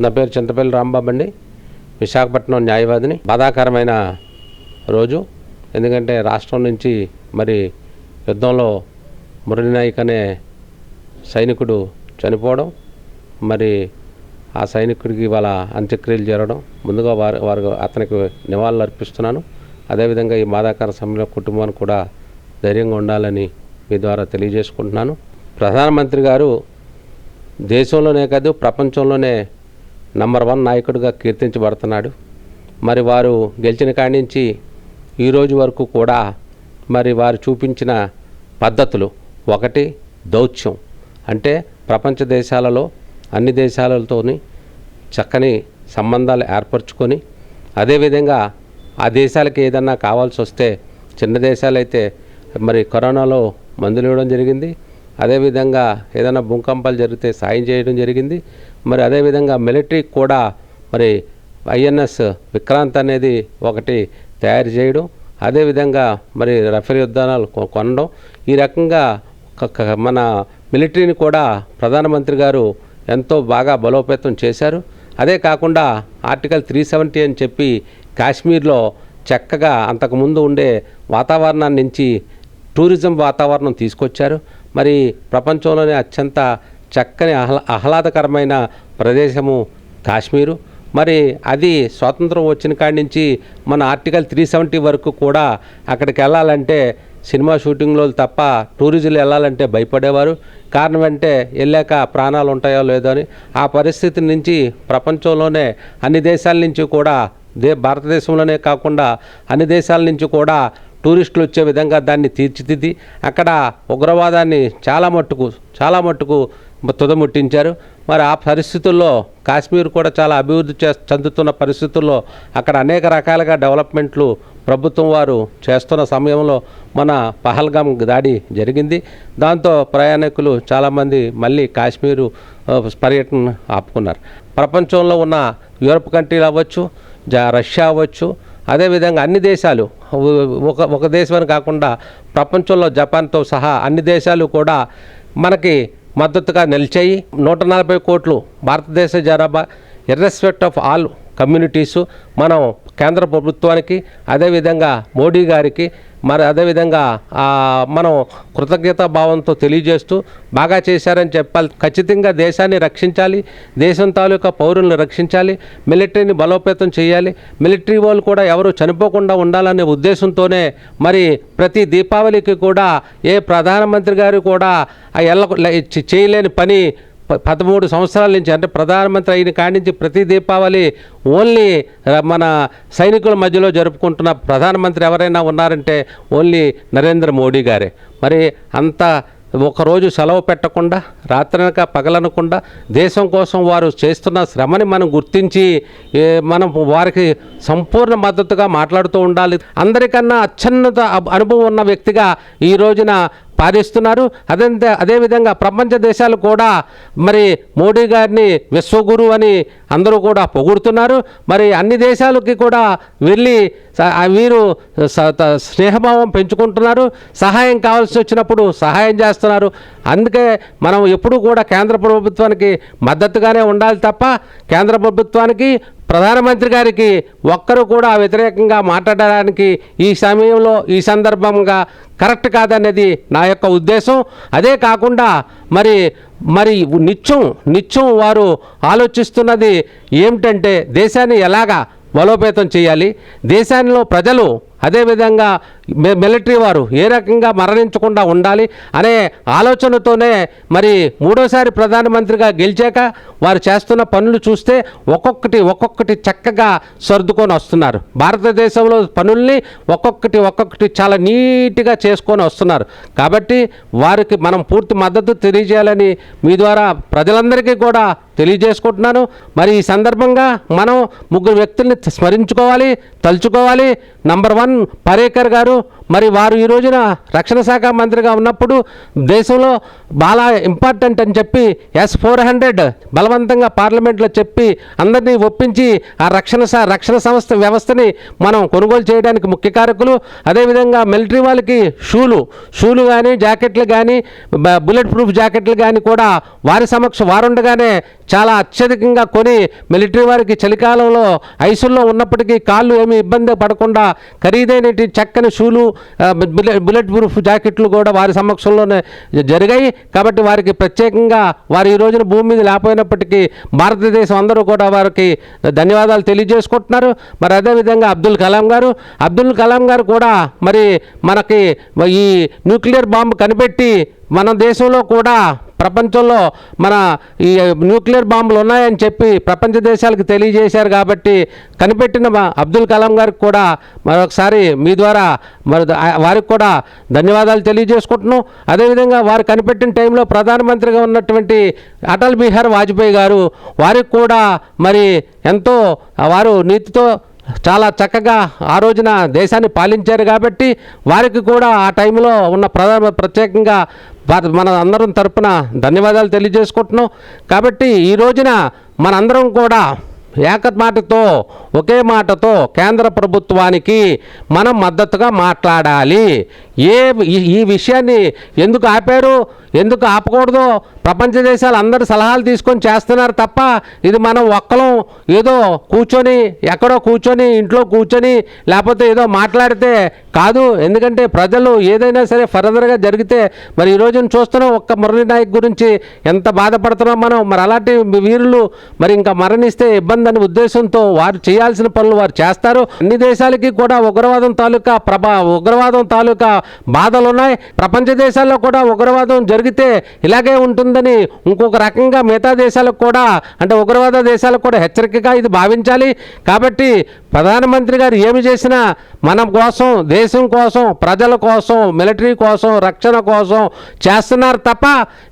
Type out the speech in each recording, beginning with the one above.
నా పేరు చింతపల్లి రాంబాబు అండి, విశాఖపట్నం న్యాయవాదిని. బాధాకరమైన రోజు. ఎందుకంటే రాష్ట్రం నుంచి మరి యుద్ధంలో మురళీ నాయక్ అనే సైనికుడు చనిపోవడం, మరి ఆ సైనికుడికి వాళ్ళ అంత్యక్రియలు జరగడం, ముందుగా వారు అతనికి నివాళులు అర్పిస్తున్నాను. అదేవిధంగా ఈ బాధాకర సమయంలో కుటుంబానికి కూడా ధైర్యంగా ఉండాలని మీ ద్వారా తెలియజేసుకుంటున్నాను. ప్రధానమంత్రి గారు దేశంలోనే కాదు ప్రపంచంలోనే నంబర్ 1 నాయకుడిగా కీర్తించబడుతున్నాడు. మరి వారు గెలిచిన కాడి నుంచి ఈ రోజు వరకు కూడా మరి వారు చూపించిన పద్ధతులు, ఒకటి దౌత్యం, అంటే ప్రపంచ దేశాలలో అన్ని దేశాలతోని చక్కని సంబంధాలు ఏర్పరచుకొని, అదేవిధంగా ఆ దేశాలకు ఏదన్నా కావాల్సి వస్తే చిన్న దేశాలైతే మరి కరోనాలో మందులు ఇవ్వడం జరిగింది. అదేవిధంగా ఏదైనా భూకంపాలు జరిగితే సాయం చేయడం జరిగింది. మరి అదేవిధంగా మిలిటరీకి కూడా మరి ఐఎన్ఎస్ విక్రాంత్ అనేది ఒకటి తయారు చేయడం, అదేవిధంగా మరి రఫేల్ యుద్ధాలు కొనడం, ఈ రకంగా మన మిలిటరీని కూడా ప్రధానమంత్రి గారు ఎంతో బాగా బలోపేతం చేశారు. అదే కాకుండా ఆర్టికల్ 370 అని చెప్పి కాశ్మీర్లో చక్కగా అంతకుముందు ఉండే వాతావరణాన్ని నుంచి టూరిజం వాతావరణం తీసుకొచ్చారు. మరి ప్రపంచంలోనే అత్యంత చక్కని ఆహ్లాదకరమైన ప్రదేశము కాశ్మీరు. మరి అది స్వాతంత్రం వచ్చిన కాడి నుంచి మన ఆర్టికల్ 370 వరకు కూడా అక్కడికి వెళ్ళాలంటే సినిమా షూటింగ్లో తప్ప టూరిజంలు వెళ్ళాలంటే భయపడేవారు. కారణం అంటే వెళ్ళాక ప్రాణాలు ఉంటాయో లేదో అని. ఆ పరిస్థితి నుంచి ప్రపంచంలోనే అన్ని దేశాల నుంచి కూడా భారతదేశంలోనే కాకుండా అన్ని దేశాల నుంచి కూడా టూరిస్టులు వచ్చే విధంగా దాన్ని తీర్చిదిద్ది అక్కడ ఉగ్రవాదాన్ని చాలా మట్టుకు తుదముట్టించారు. మరి ఆ పరిస్థితుల్లో కాశ్మీర్ కూడా చాలా అభివృద్ధి చెందుతున్న పరిస్థితుల్లో అక్కడ అనేక రకాలుగా డెవలప్మెంట్లు ప్రభుత్వం వారు చేస్తున్న సమయంలో మన పహల్గామ్ దాడి జరిగింది. దాంతో ప్రయాణికులు చాలామంది మళ్ళీ కాశ్మీరు పర్యటన ఆపుకున్నారు. ప్రపంచంలో ఉన్న యూరప్ కంట్రీలు అవ్వచ్చు, రష్యా అవ్వచ్చు, అదేవిధంగా అన్ని దేశాలు ఒక దేశమని కాకుండా ప్రపంచంలో జపాన్తో సహా అన్ని దేశాలు కూడా మనకి మద్దతుగా నిలిచాయి. 140 కోట్లు భారతదేశ జనాభా, ఇర్రెస్పెక్ట్ ఆఫ్ ఆల్ కమ్యూనిటీసు మనం కేంద్ర ప్రభుత్వానికి, అదేవిధంగా మోడీ గారికి, మరి అదేవిధంగా మనం కృతజ్ఞతా భావంతో తెలియజేస్తూ బాగా చేశారని చెప్పాలి. ఖచ్చితంగా దేశాన్ని రక్షించాలి, దేశం తాలూకా పౌరులను రక్షించాలి, మిలిటరీని బలోపేతం చేయాలి, మిలిటరీ వాళ్ళు కూడా ఎవరు చనిపోకుండా ఉండాలనే ఉద్దేశంతోనే మరి ప్రతి దీపావళికి కూడా ఏ ప్రధానమంత్రి గారు కూడా చేయలేని పని 13 సంవత్సరాల నుంచి, అంటే ప్రధానమంత్రి అయిన కాడి నుంచి ప్రతి దీపావళి ఓన్లీ మన సైనికుల మధ్యలో జరుపుకుంటున్న ప్రధానమంత్రి ఎవరైనా ఉన్నారంటే ఓన్లీ నరేంద్ర మోడీ గారే. మరి అంత ఒకరోజు సెలవు పెట్టకుండా, రాత్రనక పగలనకుండా దేశం కోసం వారు చేస్తున్న శ్రమని మనం గుర్తించి మనం వారికి సంపూర్ణ మద్దతుగా మాట్లాడుతూ ఉండాలి. అందరికన్నా అత్యున్నత అనుభవం ఉన్న వ్యక్తిగా ఈ రోజున పాలిస్తున్నారు. అదేవిధంగా ప్రపంచ దేశాలు కూడా మరి మోడీ గారిని విశ్వగురు అని అందరూ కూడా పొగుడుతున్నారు. మరి అన్ని దేశాలకి కూడా వెళ్ళి వీరు స్నేహభావం పెంచుకుంటున్నారు, సహాయం కావాల్సి వచ్చినప్పుడు సహాయం చేస్తున్నారు. అందుకే మనం ఎప్పుడూ కూడా కేంద్ర ప్రభుత్వానికి మద్దతుగానే ఉండాలి తప్ప కేంద్ర ప్రభుత్వానికి ప్రధానమంత్రి గారికి ఒక్కరు కూడా వ్యతిరేకంగా మాట్లాడడానికి ఈ సమయంలో ఈ సందర్భంగా కరెక్ట్ కాదనేది నా యొక్క ఉద్దేశం. అదే కాకుండా మరి నిత్యం వారు ఆలోచిస్తున్నది ఏమిటంటే దేశాన్ని ఎలాగా బలోపేతం చేయాలి, దేశంలో ప్రజలు అదేవిధంగా మిలిటరీ వారు ఏ రకంగా మరణించకుండా ఉండాలి అనే ఆలోచనతోనే మరి మూడోసారి ప్రధానమంత్రిగా గెలిచాక వారు చేస్తున్న పనులు చూస్తే ఒక్కొక్కటి చక్కగా సర్దుకొని వస్తున్నారు. భారతదేశంలో పనుల్ని ఒక్కొక్కటి చాలా నీట్గా చేసుకొని వస్తున్నారు. కాబట్టి వారికి మనం పూర్తి మద్దతు తెలియజేయాలని మీ ద్వారా ప్రజలందరికీ కూడా తెలియజేసుకుంటున్నాను. మరి ఈ సందర్భంగా మనం 3 వ్యక్తుల్ని స్మరించుకోవాలి, తలుచుకోవాలి. నంబర్ 1 పరేకర్ గారు, మరి వారు ఈ రోజున రక్షణ శాఖ మంత్రిగా ఉన్నప్పుడు దేశంలో చాలా ఇంపార్టెంట్ అని చెప్పి S-400 బలవంతంగా పార్లమెంట్లో చెప్పి అందరినీ ఒప్పించి ఆ రక్షణ సంస్థ వ్యవస్థని మనం కొనుగోలు చేయడానికి ముఖ్య కారకులు. అదేవిధంగా మిలిటరీ వాళ్ళకి షూలు కానీ జాకెట్లు కానీ బుల్లెట్ ప్రూఫ్ జాకెట్లు కానీ కూడా వారుండగానే చాలా అత్యధికంగా కొని మిలిటరీ వారికి చలికాలంలో ఐసుల్లో ఉన్నప్పటికీ కాళ్ళు ఏమీ ఇబ్బంది పడకుండా ఖరీదైన చక్కని షూలు బుల్లెట్ ప్రూఫ్ జాకెట్లు కూడా వారి సమక్షంలోనే జరిగాయి. కాబట్టి వారికి ప్రత్యేకంగా వారు ఈ రోజున భూమి మీద లేకపోయినప్పటికీ భారతదేశం అందరూ కూడా వారికి ధన్యవాదాలు తెలియజేసుకుంటున్నారు. మరి అదేవిధంగా అబ్దుల్ కలాం గారు కూడా మరి మనకి ఈ న్యూక్లియర్ బాంబు కనిపెట్టి మన దేశంలో కూడా ప్రపంచంలో మన ఈ న్యూక్లియర్ బాంబులు ఉన్నాయని చెప్పి ప్రపంచ దేశాలకు తెలియజేశారు. కాబట్టి కనిపెట్టిన అబ్దుల్ కలాం గారికి కూడా మరొకసారి మీ ద్వారా వారికి కూడా ధన్యవాదాలు తెలియజేసుకుంటున్నాం. అదేవిధంగా వారు కనిపెట్టిన టైంలో ప్రధానమంత్రిగా ఉన్నటువంటి అటల్ బిహారీ వాజ్పేయి గారు వారికి కూడా మరి ఎంతో వారు నీతితో చాలా చక్కగా ఆ రోజున దేశాన్ని పాలించారు. కాబట్టి వారికి కూడా ఆ టైంలో ఉన్న ప్రత్యేకంగా మన అందరం తరపున ధన్యవాదాలు తెలియజేసుకుంటున్నాం. కాబట్టి ఈ రోజున మనందరం కూడా ఒకే మాటతో కేంద్ర ప్రభుత్వానికి మనం మద్దతుగా మాట్లాడాలి. ఈ విషయాన్ని ఎందుకు ఆపారు, ఎందుకు ఆపకూడదో ప్రపంచ దేశాలు అందరూ సలహాలు తీసుకొని చేస్తున్నారు తప్ప ఇది మనం ఒక్కలం ఏదో ఎక్కడో కూర్చొని ఇంట్లో కూర్చొని లేకపోతే ఏదో మాట్లాడితే కాదు. ఎందుకంటే ప్రజలు ఏదైనా సరే ఫర్దర్గా జరిగితే మరి ఈరోజు చూస్తున్నాం ఒక్క మురళీ నాయక్ గురించి ఎంత బాధపడుతున్నాం మనం. మరి అలాంటి వీరులు మరి ఇంకా మరణిస్తే ఇబ్బంది అనే ఉద్దేశంతో వారు చేయాల్సిన పనులు వారు చేస్తారు. అన్ని దేశాలకి కూడా ఉగ్రవాదం తాలూకా బాధలు ఉన్నాయి. ప్రపంచ దేశాల్లో కూడా ఉగ్రవాదం జరిగితే ఇలాగే ఉంటుందని ఇంకొక రకంగా మిగతా దేశాలకు కూడా అంటే ఉగ్రవాద దేశాలకు కూడా హెచ్చరికగా ఇది భావించాలి. కాబట్టి ప్రధానమంత్రి గారు ఏమి చేసినా మన కోసం, దేశం కోసం, ప్రజల కోసం, మిలిటరీ కోసం, రక్షణ కోసం చేస్తున్నారు తప్ప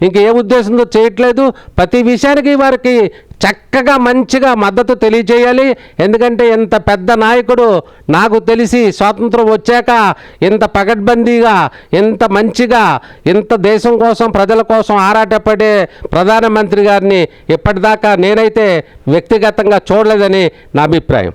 ఇంకే ఉద్దేశంతో చేయట్లేదు. ప్రతి విషయానికి వారికి చక్కగా మంచిగా మద్దతు తెలియజేయాలి. ఎందుకంటే ఇంత పెద్ద నాయకుడు నాకు తెలిసి స్వాతంత్రం వచ్చాక ఇంత పకడ్బందీగా, ఇంత మంచిగా, ఇంత దేశం కోసం, ప్రజల కోసం ఆరాటపడే ప్రధానమంత్రి గారిని ఇప్పటిదాకా నేనైతే వ్యక్తిగతంగా చూడలేదని నా అభిప్రాయం.